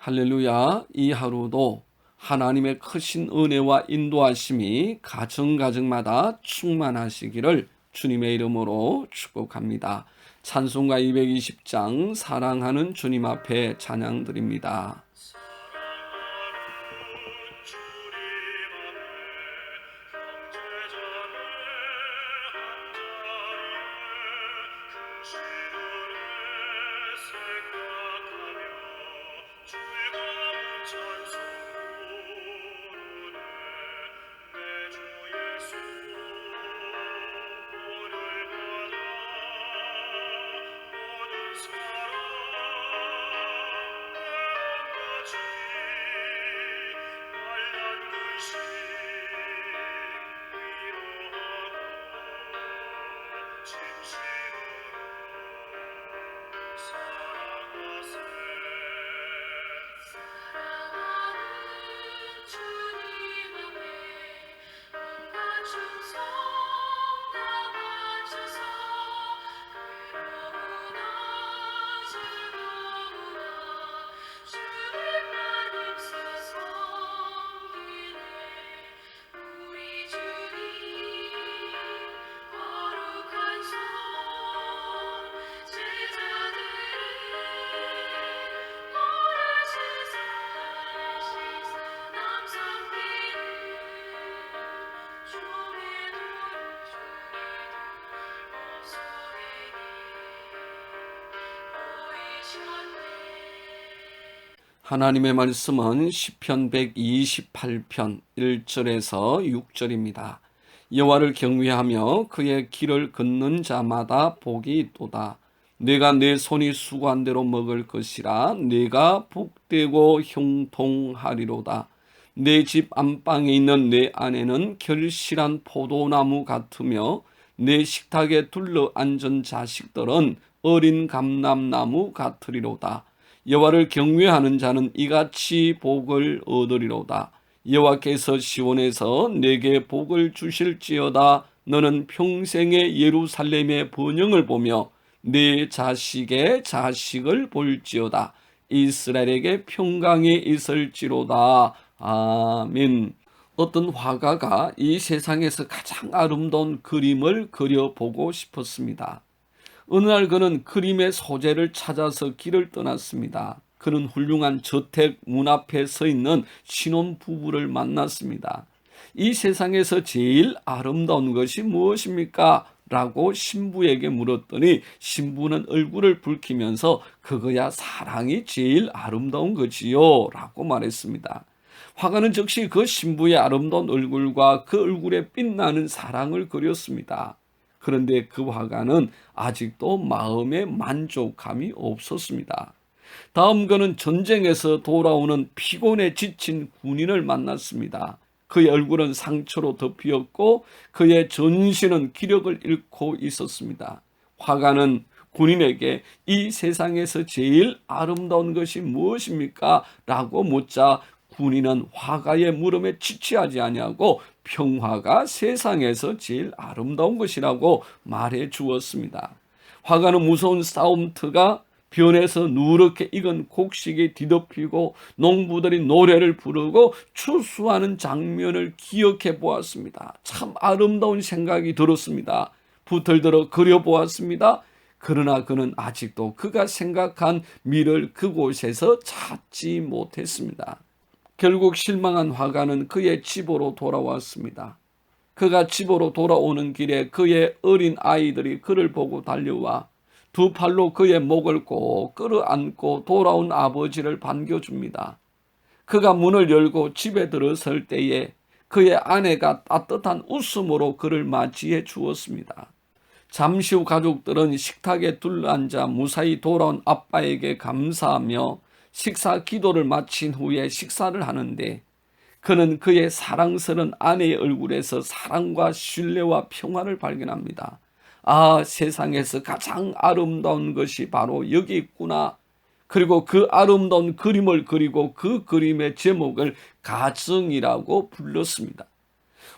할렐루야. 이 하루도 하나님의 크신 은혜와 인도하심이 가정가정마다 충만하시기를 주님의 이름으로 축복합니다. 찬송가 220장 사랑하는 주님 앞에 찬양드립니다. 하나님의 말씀은 시편 128편 1절에서 6절입니다. 여호와를 경외하며 그의 길을 걷는 자마다 복이 있도다. 내가 내 손이 수고한 대로 먹을 것이라. 내가 복되고 형통하리로다. 내 집 안방에 있는 내 아내는 결실한 포도나무 같으며 내 식탁에 둘러 앉은 자식들은 어린 감람나무 같으리로다. 여호와를 경외하는 자는 이같이 복을 얻으리로다. 여호와께서 시온에서 내게 복을 주실지어다. 너는 평생의 예루살렘의 번영을 보며 내 자식의 자식을 볼지어다. 이스라엘에게 평강이 있을지로다. 아멘. 어떤 화가가 이 세상에서 가장 아름다운 그림을 그려보고 싶었습니다. 어느 날 그는 그림의 소재를 찾아서 길을 떠났습니다. 그는 훌륭한 저택 문 앞에 서 있는 신혼부부를 만났습니다. 이 세상에서 제일 아름다운 것이 무엇입니까? 라고 신부에게 물었더니 신부는 얼굴을 붉히면서 그거야 사랑이 제일 아름다운 거지요 라고 말했습니다. 화가는 즉시 그 신부의 아름다운 얼굴과 그 얼굴에 빛나는 사랑을 그렸습니다. 그런데 그 화가는 아직도 마음에 만족감이 없었습니다. 다음 그는 전쟁에서 돌아오는 피곤에 지친 군인을 만났습니다. 그의 얼굴은 상처로 덮였고 그의 전신은 기력을 잃고 있었습니다. 화가는 군인에게 이 세상에서 제일 아름다운 것이 무엇입니까? 라고 묻자 군인은 화가의 물음에 지체하지 아니하고 평화가 세상에서 제일 아름다운 것이라고 말해 주었습니다. 화가는 무서운 싸움터가 변해서 누렇게 익은 곡식이 뒤덮이고 농부들이 노래를 부르고 추수하는 장면을 기억해 보았습니다. 참 아름다운 생각이 들었습니다. 붙들들어 그려보았습니다. 그러나 그는 아직도 그가 생각한 미를 그곳에서 찾지 못했습니다. 결국 실망한 화가는 그의 집으로 돌아왔습니다. 그가 집으로 돌아오는 길에 그의 어린 아이들이 그를 보고 달려와 두 팔로 그의 목을 꼭 끌어안고 돌아온 아버지를 반겨줍니다. 그가 문을 열고 집에 들어설 때에 그의 아내가 따뜻한 웃음으로 그를 맞이해 주었습니다. 잠시 후 가족들은 식탁에 둘러앉아 무사히 돌아온 아빠에게 감사하며 식사 기도를 마친 후에 식사를 하는데 그는 그의 사랑스러운 아내의 얼굴에서 사랑과 신뢰와 평화를 발견합니다. 아, 세상에서 가장 아름다운 것이 바로 여기 있구나. 그리고 그 아름다운 그림을 그리고 그 그림의 제목을 가정이라고 불렀습니다.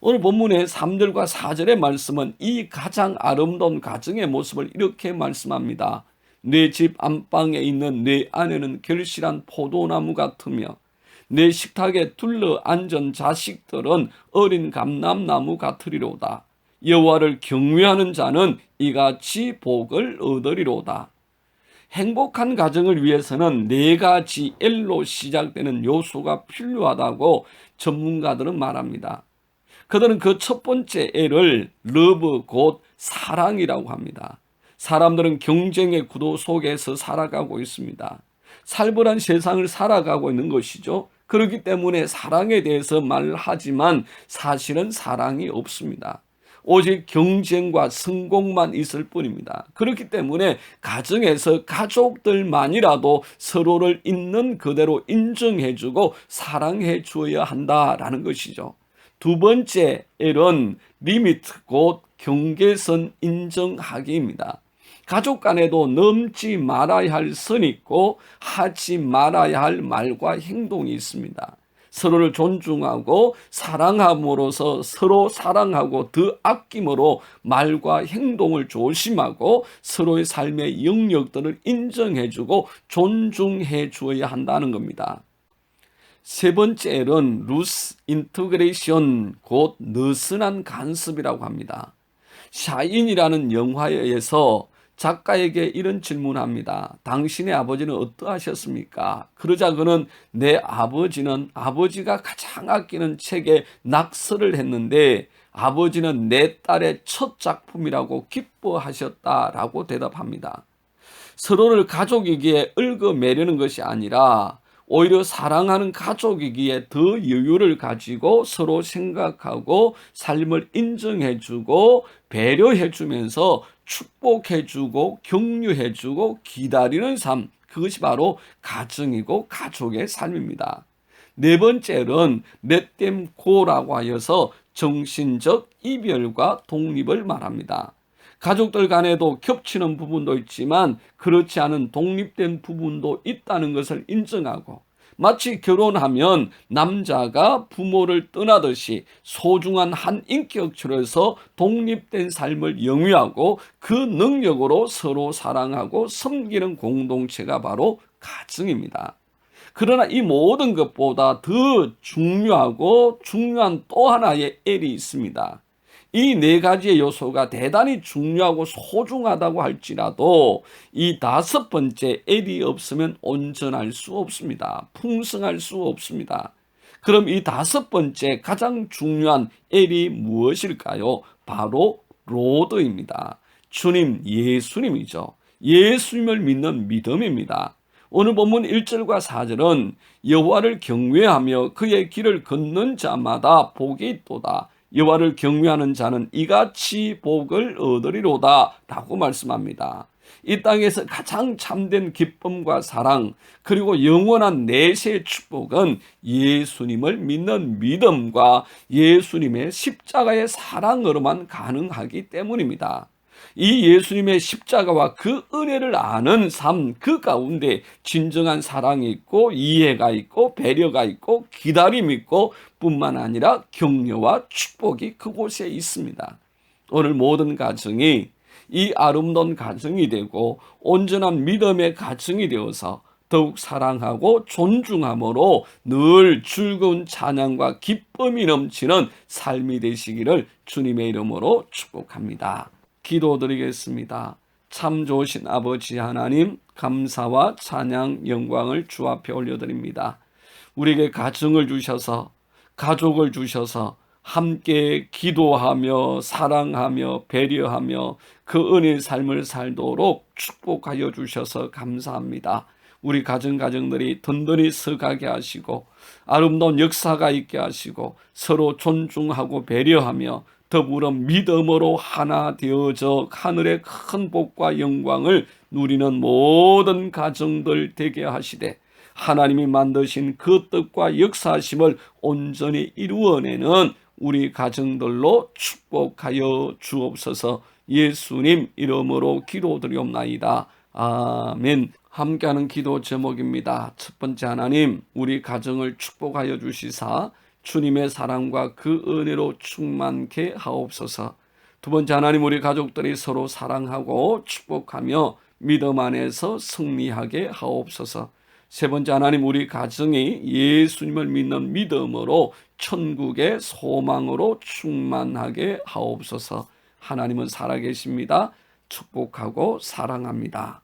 오늘 본문의 3절과 4절의 말씀은 이 가장 아름다운 가정의 모습을 이렇게 말씀합니다. 내 집 안방에 있는 내 아내는 결실한 포도나무 같으며 내 식탁에 둘러 앉은 자식들은 어린 감람나무 같으리로다. 여호와를 경외하는 자는 이같이 복을 얻으리로다. 행복한 가정을 위해서는 네 가지 L로 시작되는 요소가 필요하다고 전문가들은 말합니다. 그들은 그 첫 번째 L을 러브 곧 사랑이라고 합니다. 사람들은 경쟁의 구도 속에서 살아가고 있습니다. 살벌한 세상을 살아가고 있는 것이죠. 그렇기 때문에 사랑에 대해서 말하지만 사실은 사랑이 없습니다. 오직 경쟁과 성공만 있을 뿐입니다. 그렇기 때문에 가정에서 가족들만이라도 서로를 있는 그대로 인정해주고 사랑해 주어야 한다라는 것이죠. 두 번째 L은 리미트 곧 경계선 인정하기입니다. 가족 간에도 넘지 말아야 할 선이 있고 하지 말아야 할 말과 행동이 있습니다. 서로를 존중하고 사랑함으로써 서로 사랑하고 더 아낌으로 말과 행동을 조심하고 서로의 삶의 영역들을 인정해주고 존중해 주어야 한다는 겁니다. 세 번째는 루스 인터그레이션 곧 느슨한 간섭이라고 합니다. 샤인이라는 영화에서 작가에게 이런 질문합니다. 당신의 아버지는 어떠하셨습니까? 그러자 그는 내 아버지는 아버지가 가장 아끼는 책에 낙서를 했는데 아버지는 내 딸의 첫 작품이라고 기뻐하셨다라고 대답합니다. 서로를 가족이기에 얽어매려는 것이 아니라 오히려 사랑하는 가족이기에 더 여유를 가지고 서로 생각하고 삶을 인정해주고 배려해주면서 축복해주고 격려해주고 기다리는 삶, 그것이 바로 가정이고 가족의 삶입니다. 네 번째는 렛댐 고라고 하여서 정신적 이별과 독립을 말합니다. 가족들 간에도 겹치는 부분도 있지만 그렇지 않은 독립된 부분도 있다는 것을 인정하고 마치 결혼하면 남자가 부모를 떠나듯이 소중한 한 인격체로서 독립된 삶을 영위하고 그 능력으로 서로 사랑하고 섬기는 공동체가 바로 가정입니다. 그러나 이 모든 것보다 더 중요하고 중요한 또 하나의 L이 있습니다. 이 네 가지의 요소가 대단히 중요하고 소중하다고 할지라도 이 다섯 번째 L이 없으면 온전할 수 없습니다. 풍성할 수 없습니다. 그럼 이 다섯 번째 가장 중요한 L이 무엇일까요? 바로 로드입니다. 주님, 예수님이죠. 예수님을 믿는 믿음입니다. 오늘 본문 1절과 4절은 여호와를 경외하며 그의 길을 걷는 자마다 복이 있도다. 여호와를 경외하는 자는 이같이 복을 얻으리로다 라고 말씀합니다. 이 땅에서 가장 참된 기쁨과 사랑 그리고 영원한 내세의 축복은 예수님을 믿는 믿음과 예수님의 십자가의 사랑으로만 가능하기 때문입니다. 이 예수님의 십자가와 그 은혜를 아는 삶, 그 가운데 진정한 사랑이 있고 이해가 있고 배려가 있고 기다림이 있고 뿐만 아니라 격려와 축복이 그곳에 있습니다. 오늘 모든 가정이 이 아름다운 가정이 되고 온전한 믿음의 가정이 되어서 더욱 사랑하고 존중함으로 늘 즐거운 찬양과 기쁨이 넘치는 삶이 되시기를 주님의 이름으로 축복합니다. 기도드리겠습니다. 참 좋으신 아버지 하나님, 감사와 찬양, 영광을 주 앞에 올려드립니다. 우리에게 가정을 주셔서 가족을 주셔서 함께 기도하며 사랑하며 배려하며 그 은혜의 삶을 살도록 축복하여 주셔서 감사합니다. 우리 가정들이 든든히 서가게 하시고 아름다운 역사가 있게 하시고 서로 존중하고 배려하며 더불어 믿음으로 하나 되어져 하늘의 큰 복과 영광을 누리는 모든 가정들 되게 하시되 하나님이 만드신 그 뜻과 역사심을 온전히 이루어내는 우리 가정들로 축복하여 주옵소서. 예수님 이름으로 기도드리옵나이다. 아멘. 함께하는 기도 제목입니다. 첫 번째, 하나님 우리 가정을 축복하여 주시사 주님의 사랑과 그 은혜로 충만케 하옵소서. 두 번째, 하나님 우리 가족들이 서로 사랑하고 축복하며 믿음 안에서 승리하게 하옵소서. 세 번째, 하나님, 우리 가정이 예수님을 믿는 믿음으로 천국의 소망으로 충만하게 하옵소서. 하나님은 살아계십니다. 축복하고 사랑합니다.